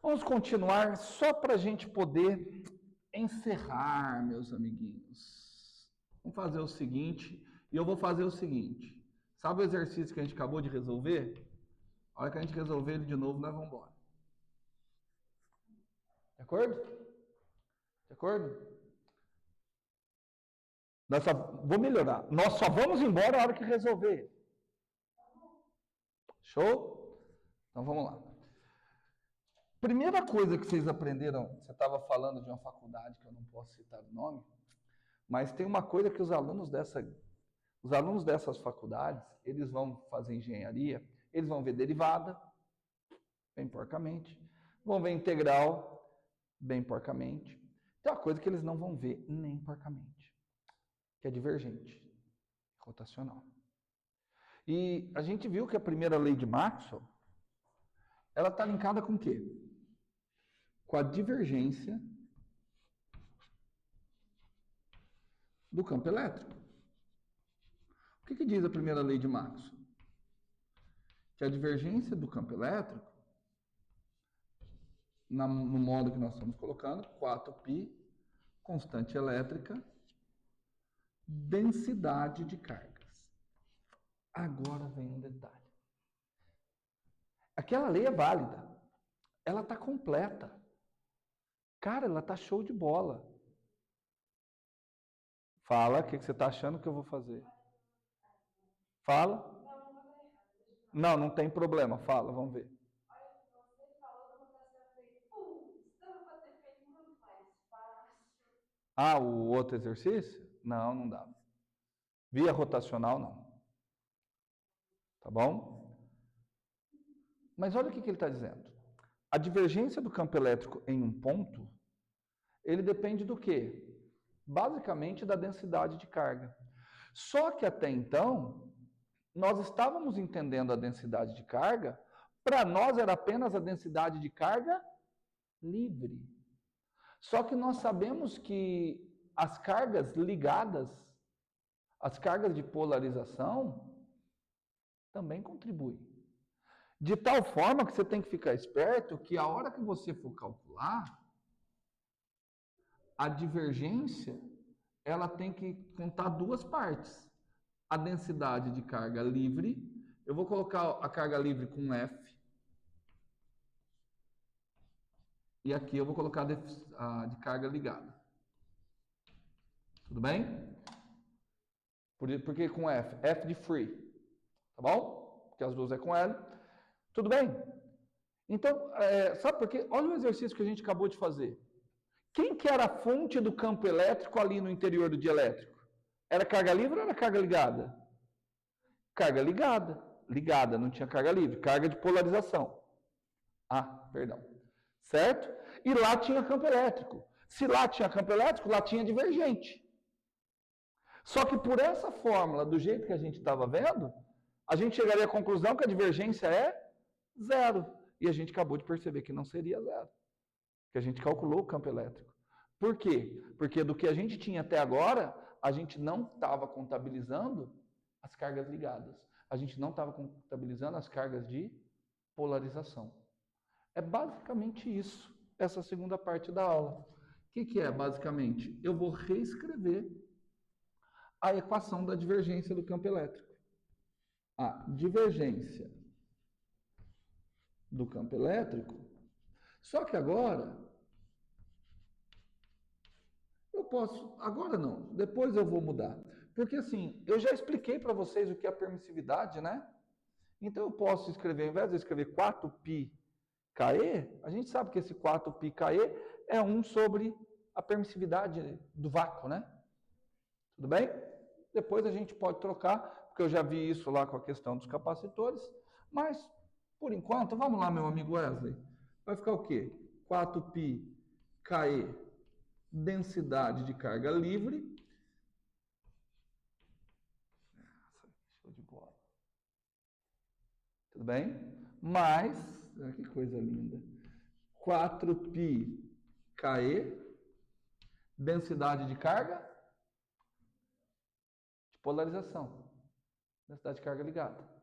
Vamos continuar só para a gente poder encerrar, meus amiguinhos. Vamos fazer o seguinte, e eu vou fazer o seguinte. Sabe o exercício que a gente acabou de resolver? A hora que a gente resolver ele de novo, nós vamos embora. De acordo? De acordo? Vou melhorar. Nós só vamos embora a hora que resolver. Show? Então vamos lá. Primeira coisa que vocês aprenderam, você estava falando de uma faculdade que eu não posso citar o nome, mas tem uma coisa que os alunos dessas faculdades, eles vão fazer engenharia, eles vão ver derivada, bem porcamente, vão ver integral, bem porcamente. Tem uma coisa que eles não vão ver nem porcamente, que é divergente, rotacional. E a gente viu que a primeira lei de Maxwell, ela está linkada com o quê? Com a divergência do campo elétrico. O que diz a primeira lei de Maxwell? Que a divergência do campo elétrico, no modo que nós estamos colocando, 4π, constante elétrica, densidade de cargas. Agora vem um detalhe. Aquela lei é válida. Ela está completa. Cara, ela está show de bola. Fala, o que você está achando que eu vou fazer? Fala. Não, não tem problema. Fala, vamos ver. Ah, o outro exercício? Não, não dá. Via rotacional, não. Tá bom? Mas olha o que ele está dizendo. A divergência do campo elétrico em um ponto, ele depende do quê? Basicamente da densidade de carga. Só que até então, nós estávamos entendendo a densidade de carga, para nós era apenas a densidade de carga livre. Só que nós sabemos que as cargas ligadas, as cargas de polarização, também contribuem. De tal forma que você tem que ficar esperto que a hora que você for calcular, a divergência, ela tem que contar duas partes. A densidade de carga livre, eu vou colocar a carga livre com F, e aqui eu vou colocar a de carga ligada. Tudo bem? Por que com F? F de free. Tá bom? Porque as duas é com L. Tudo bem? Então, sabe por quê? Olha o exercício que a gente acabou de fazer. Quem que era a fonte do campo elétrico ali no interior do dielétrico? Era carga livre ou era carga ligada? Carga ligada. Ligada, não tinha carga livre. Carga de polarização. Ah, perdão. Certo? E lá tinha campo elétrico. Se lá tinha campo elétrico, lá tinha divergente. Só que por essa fórmula, do jeito que a gente estava vendo, a gente chegaria à conclusão que a divergência é zero. E a gente acabou de perceber que não seria zero. Que a gente calculou o campo elétrico. Por quê? Porque do que a gente tinha até agora, a gente não estava contabilizando as cargas ligadas. A gente não estava contabilizando as cargas de polarização. É basicamente isso, essa segunda parte da aula. O que é, basicamente? Eu vou reescrever a equação da divergência do campo elétrico. A divergência do campo elétrico, só que agora, eu posso, agora não, depois eu vou mudar. Porque assim, eu já expliquei para vocês o que é a permissividade, né? Então eu posso escrever, ao invés de eu escrever 4π KE, a gente sabe que esse 4π KE é 1 sobre a permissividade do vácuo, né? Tudo bem? Depois a gente pode trocar, porque eu já vi isso lá com a questão dos capacitores, mas, por enquanto, vamos lá, meu amigo Wesley. Vai ficar o quê? 4π KE, densidade de carga livre. Nossa, show de bola. Tudo bem? Mais, que coisa linda. 4π KE, densidade de carga de polarização. Densidade de carga ligada.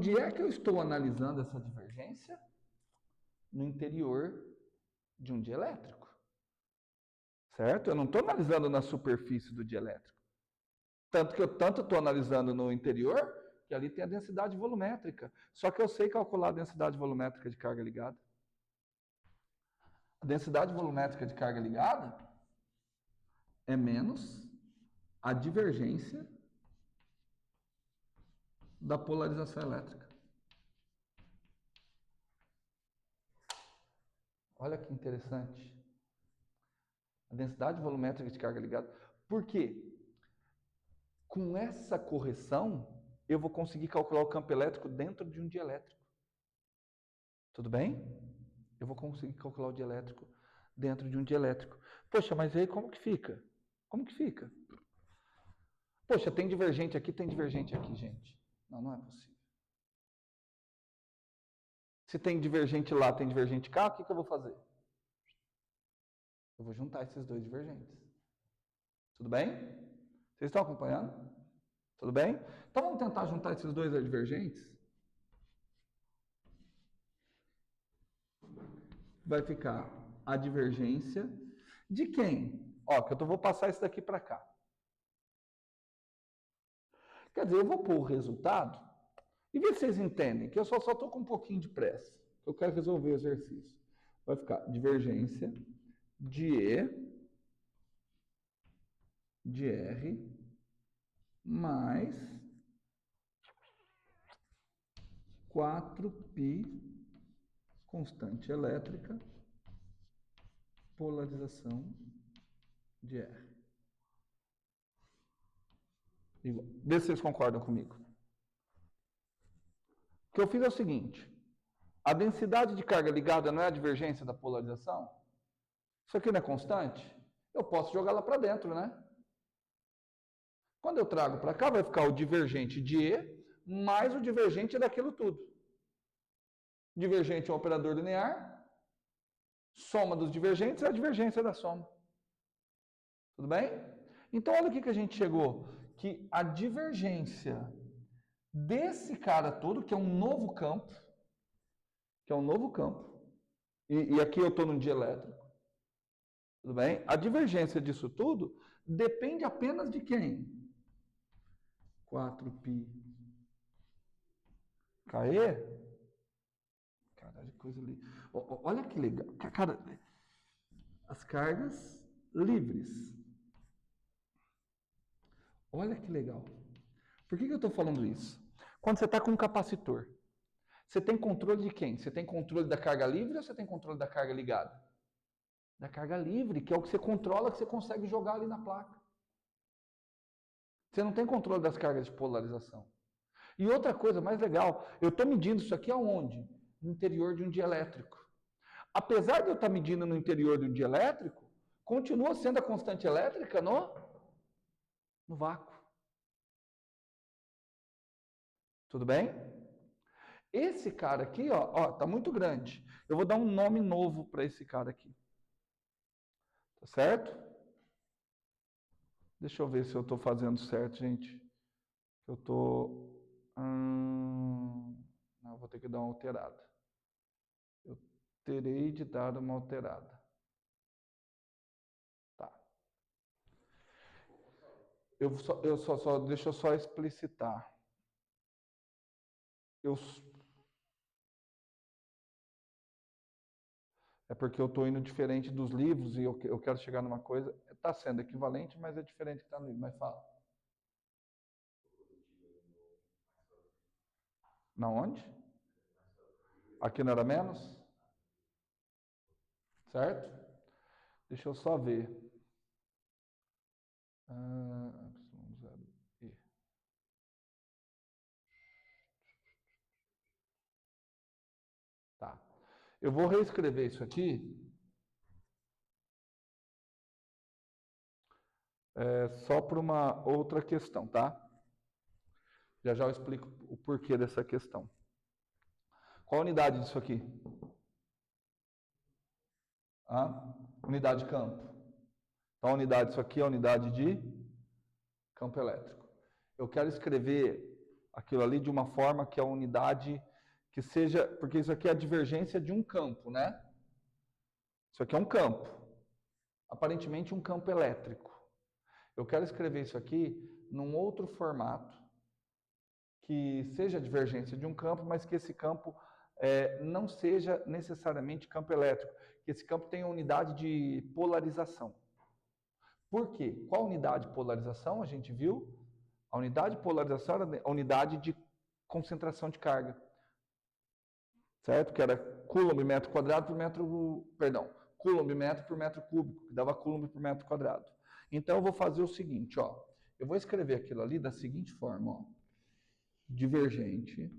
Onde é que eu estou analisando essa divergência? No interior de um dielétrico. Certo? Eu não estou analisando na superfície do dielétrico. Tanto que eu estou analisando no interior, que ali tem a densidade volumétrica. Só que eu sei calcular a densidade volumétrica de carga ligada. A densidade volumétrica de carga ligada é menos a divergência da polarização elétrica. Olha que interessante. A densidade volumétrica de carga ligada. Por quê? Com essa correção, eu vou conseguir calcular o campo elétrico dentro de um dielétrico. Tudo bem? Eu vou conseguir calcular o dielétrico dentro de um dielétrico. Poxa, mas aí como que fica? Como que fica? Poxa, tem divergente aqui, gente. Não, não é possível. Se tem divergente lá, tem divergente cá, o que eu vou fazer? Eu vou juntar esses dois divergentes. Tudo bem? Vocês estão acompanhando? Tudo bem? Então vamos tentar juntar esses dois divergentes. Vai ficar a divergência de quem? Ó, que eu vou passar isso daqui para cá. Quer dizer, eu vou pôr o resultado e ver se vocês entendem que eu só estou com um pouquinho de pressa. Eu quero resolver o exercício. Vai ficar divergência de E de R mais 4π constante elétrica polarização de R. Vê se vocês concordam comigo. O que eu fiz é o seguinte. A densidade de carga ligada não é a divergência da polarização? Isso aqui não é constante? Eu posso jogar lá para dentro, né? Quando eu trago para cá, vai ficar o divergente de E mais o divergente daquilo tudo. Divergente é um operador linear. Soma dos divergentes é a divergência da soma. Tudo bem? Então, olha o que a gente chegou. Que a divergência desse cara todo, que é um novo campo, e aqui eu estou num dielétrico, tudo bem? A divergência disso tudo depende apenas de quem? 4π KE? Caralho, que coisa ali. Olha que legal. Cara, as cargas livres. Olha que legal. Por que eu estou falando isso? Quando você está com um capacitor, você tem controle de quem? Você tem controle da carga livre ou você tem controle da carga ligada? Da carga livre, que é o que você controla, que você consegue jogar ali na placa. Você não tem controle das cargas de polarização. E outra coisa mais legal, eu estou medindo isso aqui aonde? No interior de um dielétrico. Apesar de eu estar medindo no interior de um dielétrico, continua sendo a constante elétrica no vácuo. Tudo bem? Esse cara aqui, ó, tá muito grande. Eu vou dar um nome novo para esse cara aqui. Tá certo? Deixa eu ver se eu estou fazendo certo, gente. Eu estou... Não, vou ter que dar uma alterada. Eu terei de dar uma alterada. Tá. Deixa eu só explicitar. É porque eu estou indo diferente dos livros e eu quero chegar numa coisa. Está sendo equivalente, mas é diferente do que está no livro. Mas fala. Na onde? Aqui não era menos? Certo? Deixa eu só ver. Y0E. Tá. Eu vou reescrever isso aqui. Só para uma outra questão, tá? Já eu explico o porquê dessa questão. Qual a unidade disso aqui? Unidade de campo. Então, a unidade disso aqui é a unidade de campo elétrico. Eu quero escrever aquilo ali de uma forma que a unidade que seja, porque isso aqui é a divergência de um campo, né? Isso aqui é um campo, aparentemente um campo elétrico. Eu quero escrever isso aqui num outro formato, que seja a divergência de um campo, mas que esse campo não seja necessariamente campo elétrico, que esse campo tenha unidade de polarização. Por quê? Qual unidade de polarização? A gente viu? A unidade de polarização era a unidade de concentração de carga. Certo? Que era coulomb metro quadrado por metro... Perdão, coulomb metro por metro cúbico, que dava coulomb por metro quadrado. Então, eu vou fazer o seguinte, ó. Eu vou escrever aquilo ali da seguinte forma, ó. Divergente.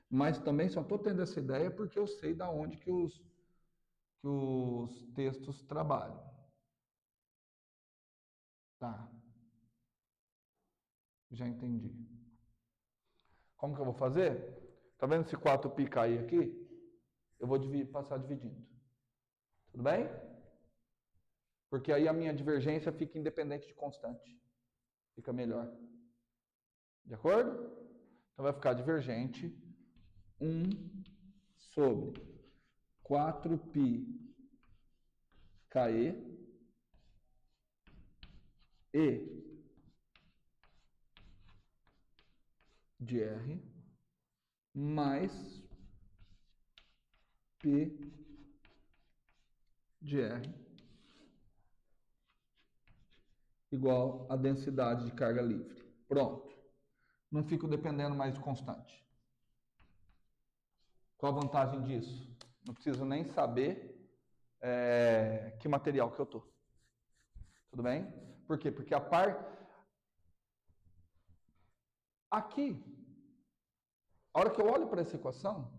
Mas também só estou tendo essa ideia porque eu sei da onde que os textos trabalham. Tá. Já entendi. Como que eu vou fazer? Tá vendo esse 4π cair aqui? Eu vou passar dividindo. Tudo bem? Porque aí a minha divergência fica independente de constante. Fica melhor. De acordo? Então vai ficar divergente 1 sobre 4π KE E de R mais P de R igual a densidade de carga livre. Pronto. Não fico dependendo mais de constante. Qual a vantagem disso? Não preciso nem saber que material que eu estou. Tudo bem? Por quê? Porque a parte... Aqui, a hora que eu olho para essa equação,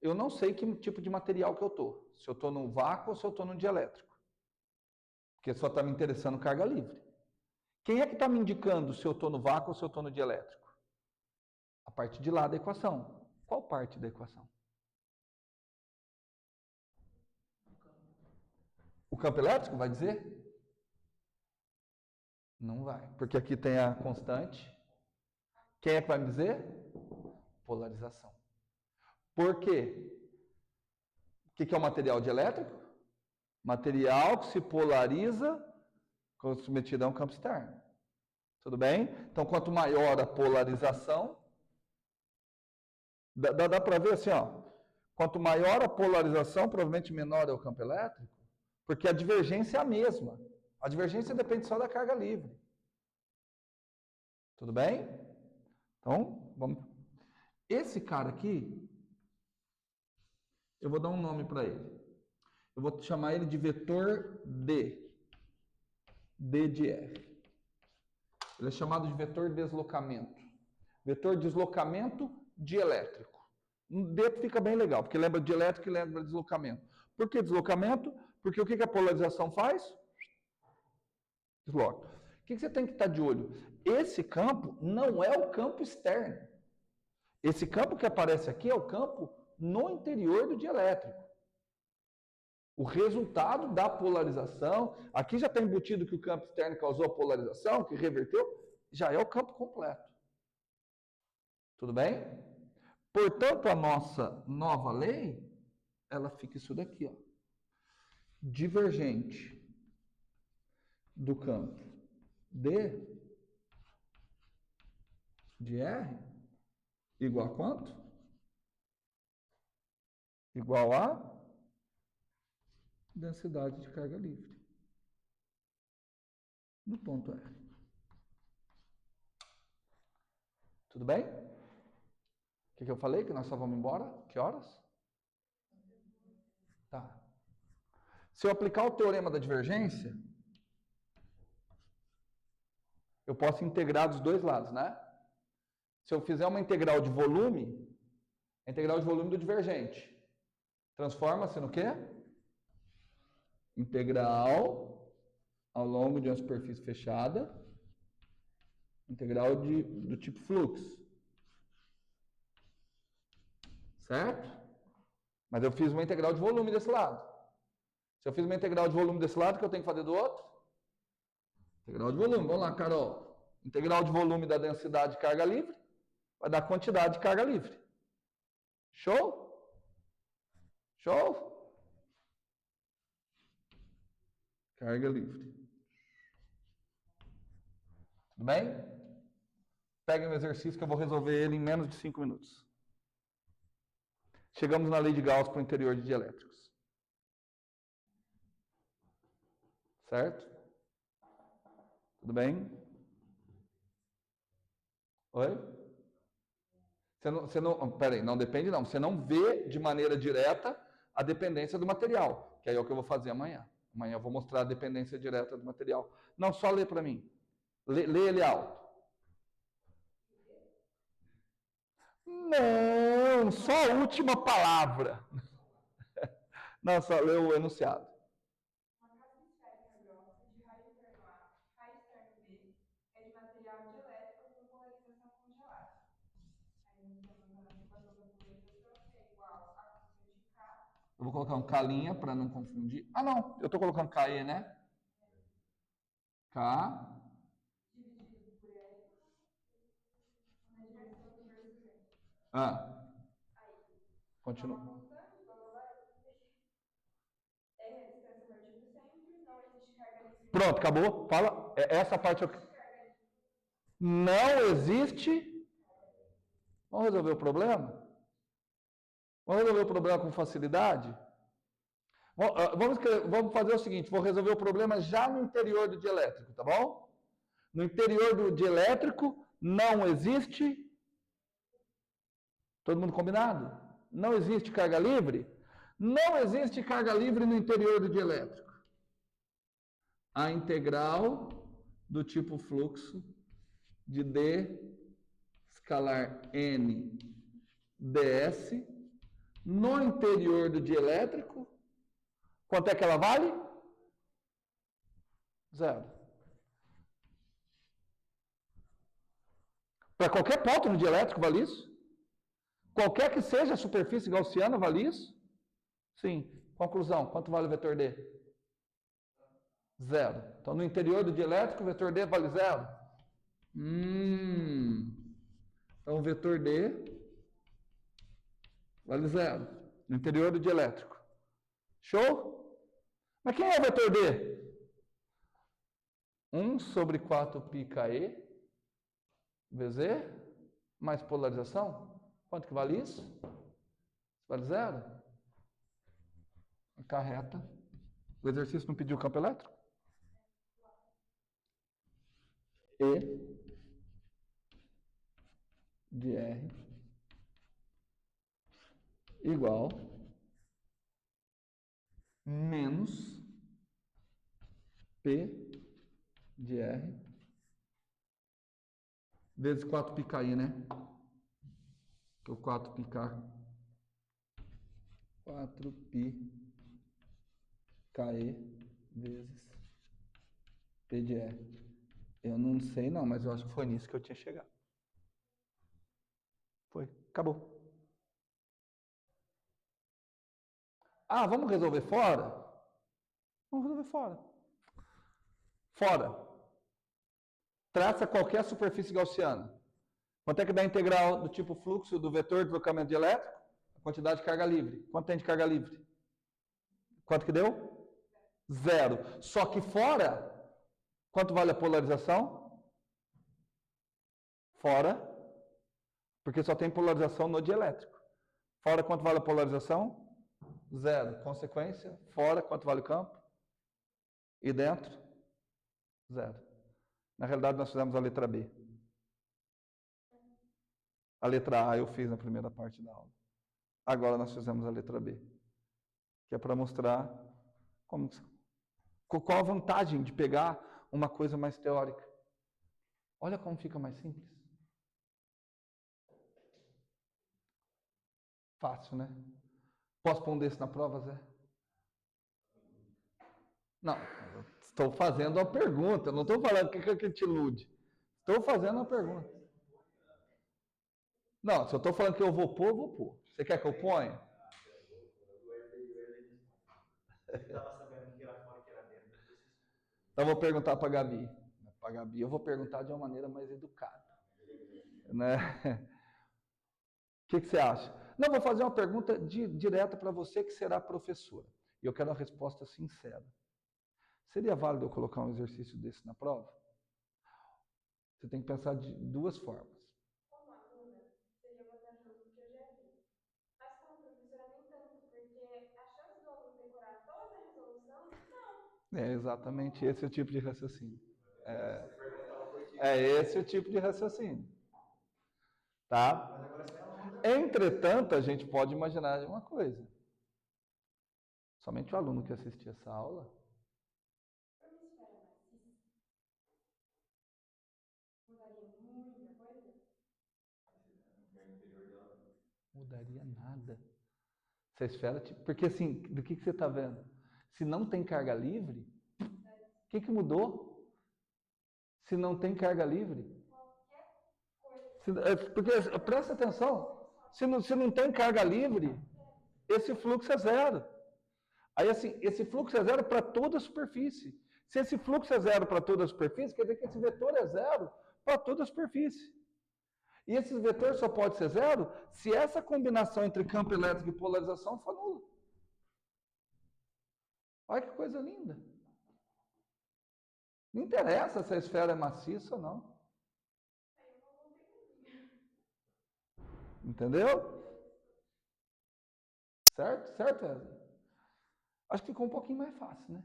eu não sei que tipo de material que eu estou. Se eu estou no vácuo ou se eu estou no dielétrico. Porque só está me interessando carga livre. Quem é que está me indicando se eu estou no vácuo ou se eu estou no dielétrico? A parte de lá da equação. Qual parte da equação? O campo elétrico vai dizer? Não vai. Porque aqui tem a constante. Quem é que vai me dizer? Polarização. Por quê? O que é o material dielétrico? Material que se polariza quando submetido a um campo externo. Tudo bem? Então, quanto maior a polarização, dá para ver assim, ó. Quanto maior a polarização, provavelmente menor é o campo elétrico, porque a divergência é a mesma. A divergência depende só da carga livre. Tudo bem? Então, vamos. Esse cara aqui, eu vou dar um nome para ele. Eu vou chamar ele de vetor D. D de R. Ele é chamado de vetor deslocamento. Vetor deslocamento dielétrico. Um D fica bem legal, porque lembra de elétrico e lembra de deslocamento. Por que deslocamento? Porque o que a polarização faz? Desloca. O que você tem que estar de olho? Esse campo não é o campo externo. Esse campo que aparece aqui é o campo no interior do dielétrico. O resultado da polarização, aqui já está embutido que o campo externo causou a polarização, que reverteu, já é o campo completo. Tudo bem? Portanto, a nossa nova lei, ela fica isso daqui, ó. Divergente do campo D de R igual a quanto? Igual a densidade de carga livre no ponto R. Tudo bem? O que eu falei? Que nós só vamos embora? Que horas? Tá. Se eu aplicar o teorema da divergência, eu posso integrar dos dois lados, né? Se eu fizer uma integral de volume, a integral de volume do divergente transforma-se no quê? Integral ao longo de uma superfície fechada, integral do tipo fluxo. Certo? Mas eu fiz uma integral de volume desse lado. Se eu fiz uma integral de volume desse lado, o que eu tenho que fazer do outro? Integral de volume. Vamos lá, Carol. Integral de volume da densidade de carga livre vai dar quantidade de carga livre. Show? Show? Carga livre. Tudo bem? Peguem um exercício que eu vou resolver ele em menos de 5 minutos. Chegamos na lei de Gauss para o interior de dielétricos. Certo? Tudo bem? Oi? Peraí, não depende não. Você não vê de maneira direta a dependência do material, que aí é o que eu vou fazer amanhã. Amanhã eu vou mostrar a dependência direta do material. Não, só lê para mim. Lê ele alto. Não, só a última palavra. Não, só lê o enunciado. Uma casca esférica grossa de raio externo A, raio externo B, é de material dielétrico com polarização congelada. Aí nós temos a equação da polarização, que é igual a constante K. Eu vou colocar um K' para não confundir. Ah, não, eu estou colocando KE, né? K Dividido por L na direção divergente. Ah, Aí, continua. uma constante, blá blá blá, é resistência vertido sempre, não existe carga livre. Pronto, acabou. Fala. Essa parte eu... Não existe. Vamos resolver o problema? Vamos resolver o problema com facilidade? Vamos fazer o seguinte: vou resolver o problema já no interior do dielétrico, tá bom? No interior do dielétrico não existe. Todo mundo combinado? Não existe carga livre? Não existe carga livre no interior do dielétrico. A integral do tipo fluxo de D escalar N ds no interior do dielétrico, quanto é que ela vale? Zero. Para qualquer ponto no dielétrico vale isso? Qualquer que seja a superfície gaussiana vale isso? Sim. Conclusão, quanto vale o vetor D? Zero. Então, no interior do dielétrico, o vetor D vale zero? Então, o vetor D vale zero. No interior do dielétrico. Show? Mas quem é o vetor D? 1 sobre 4πe VZ mais polarização. Quanto que vale isso? Vale zero? Acarreta. O exercício não pediu campo elétrico? E de R igual menos P de R vezes 4πi, né? Que o 4πk 4πke vezes P de R. Eu não sei não, mas eu acho que foi nisso que eu tinha chegado. Foi, acabou. Ah, vamos resolver fora? Vamos resolver fora. Fora. Traça qualquer superfície gaussiana. Quanto é que dá a integral do tipo fluxo do vetor de deslocamento de elétrico? A quantidade de carga livre. Quanto tem de carga livre? Quanto que deu? Zero. Só que fora, quanto vale a polarização? Fora, porque só tem polarização no dielétrico. Fora, quanto vale a polarização? Zero. Consequência, fora, quanto vale o campo? E dentro? Zero. Na realidade, nós fizemos a letra B. A letra A eu fiz na primeira parte da aula. Agora nós fizemos a letra B, que é para mostrar qual a vantagem de pegar uma coisa mais teórica. Olha como fica mais simples. Fácil, né? Posso pôr um desse na prova, Zé? Não, eu estou fazendo a pergunta, não estou falando o que te ilude. Estou fazendo a pergunta. Não, se eu estou falando que eu vou pôr, eu vou pôr. Você quer que eu ponha? Ele estava sabendo que era fora e que era dentro. Então vou perguntar para a Gabi. Para a Gabi, eu vou perguntar de uma maneira mais educada. Né? O que você acha? Não, vou fazer uma pergunta direta para você que será professora. E eu quero uma resposta sincera. Seria válido eu colocar um exercício desse na prova? Você tem que pensar de duas formas. Como aluna, seria vantajoso porque eu já vi. Mas como professora, nem tanto, porque a chance do aluno decorar toda a resolução, não. É exatamente esse o tipo de raciocínio. É esse o tipo de raciocínio. Tá? Entretanto, a gente pode imaginar uma coisa. Somente o aluno que assistir essa aula Mudaria muita coisa? mudaria nada. Essa esfera, porque assim, do que você está vendo? Se não tem carga livre, o que mudou? Se não tem carga livre? Porque, presta atenção, se não tem carga livre, esse fluxo é zero. Aí assim, esse fluxo é zero para toda a superfície. Se esse fluxo é zero para toda a superfície, quer dizer que esse vetor é zero para toda a superfície. E esse vetor só pode ser zero se essa combinação entre campo elétrico e polarização for nula. Olha que coisa linda. Não interessa se a esfera é maciça ou não. Entendeu? Certo? Certo, Wesley? Acho que ficou um pouquinho mais fácil, né?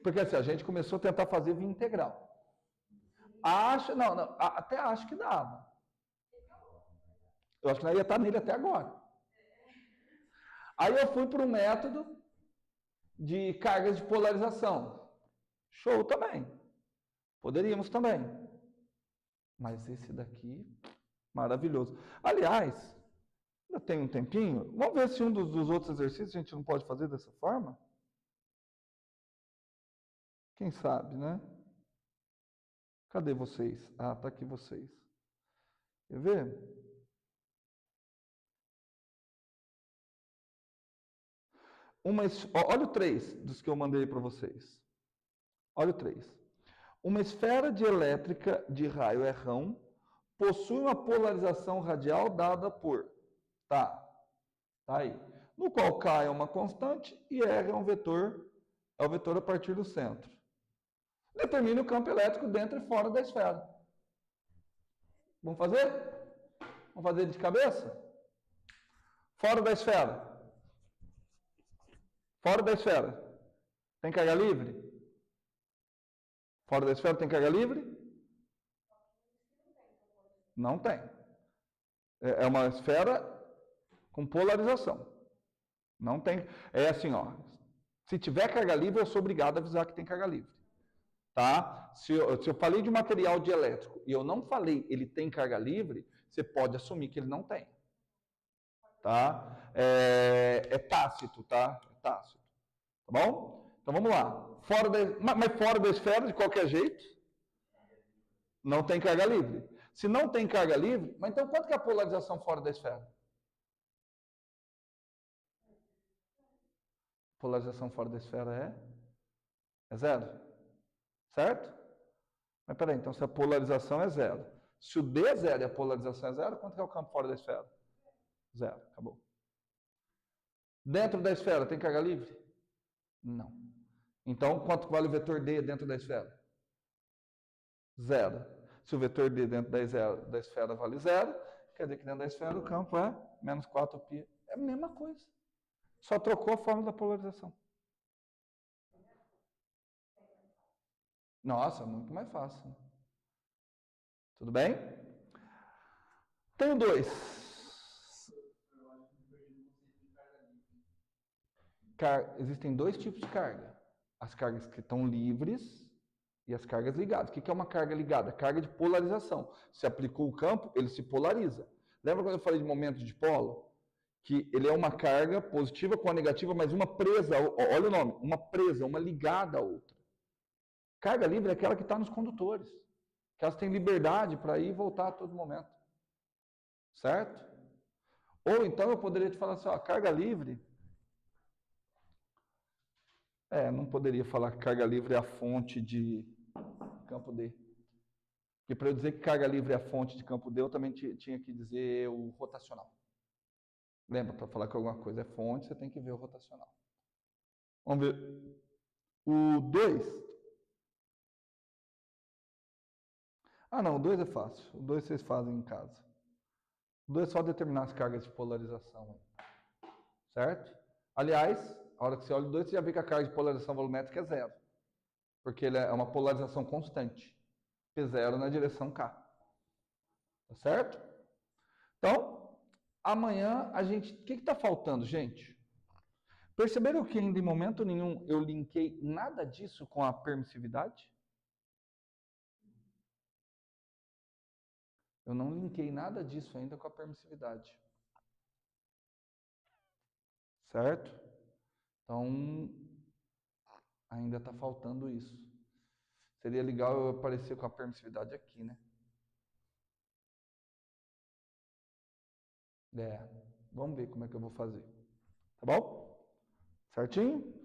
Porque assim, a gente começou a tentar fazer via integral. Até acho que dava. Eu acho que nós ia estar nele até agora. Aí eu fui para um método de cargas de polarização. Show também. Poderíamos também. Mas esse daqui, maravilhoso. Aliás, ainda tem um tempinho. Vamos ver se um dos outros exercícios a gente não pode fazer dessa forma? Quem sabe, né? Cadê vocês? Ah, tá aqui vocês. Quer ver? Olha o 3 dos que eu mandei para vocês. Olha o 3. Uma esfera dielétrica de raio Rão possui uma polarização radial dada por... Tá aí. No qual K é uma constante e R é o vetor a partir do centro. Determine o campo elétrico dentro e fora da esfera. Vamos fazer? Vamos fazer de cabeça? Fora da esfera. Fora da esfera. Tem carga livre? Fora da esfera tem carga livre? Não tem. É uma esfera com polarização. Não tem. É assim, ó. Se tiver carga livre, eu sou obrigado a avisar que tem carga livre. Tá? Se eu falei de material dielétrico e eu não falei ele tem carga livre, você pode assumir que ele não tem. Tá? É tácito, tá? É tácito. Tá bom? Então vamos lá. Mas fora da esfera, de qualquer jeito, não tem carga livre. Se não tem carga livre, mas então quanto que é a polarização fora da esfera? Polarização fora da esfera é zero. Certo? Mas peraí, então se a polarização é zero, se o D é zero e a polarização é zero, quanto que é o campo fora da esfera? Zero, acabou. Dentro da esfera tem carga livre? Não. Então, quanto vale o vetor D dentro da esfera? Zero. Se o vetor D dentro da esfera vale zero, quer dizer que dentro da esfera o campo é menos 4π. É a mesma coisa. Só trocou a forma da polarização. Nossa, muito mais fácil. Tudo bem? Tenho 2. Existem 2 tipos de carga. As cargas que estão livres e as cargas ligadas. O que é uma carga ligada? Carga de polarização. Se aplicou o campo, ele se polariza. Lembra quando eu falei de momento de polo? Que ele é uma carga positiva com a negativa, mas uma presa, olha o nome, uma presa, uma ligada à outra. Carga livre é aquela que está nos condutores, que elas têm liberdade para ir e voltar a todo momento. Certo? Ou então eu poderia te falar assim, ó, carga livre Não poderia falar que carga livre é a fonte de campo D. Porque para eu dizer que carga livre é a fonte de campo D, eu também tinha que dizer o rotacional. Lembra, para falar que alguma coisa é fonte, você tem que ver o rotacional. Vamos ver. O 2. Não, o 2 é fácil. O 2 vocês fazem em casa. O 2 é só determinar as cargas de polarização. Certo? Aliás, a hora que você olha o 2, você já vê que a carga de polarização volumétrica é zero. Porque ele é uma polarização constante. P0 na direção K. Tá certo? Então, amanhã a gente... O que está faltando, gente? Perceberam que ainda em momento nenhum eu linkei nada disso com a permissividade? Eu não linkei nada disso ainda com a permissividade. Certo? Então, ainda está faltando isso. Seria legal eu aparecer com a permissividade aqui, né? Vamos ver como é que eu vou fazer. Tá bom? Certinho?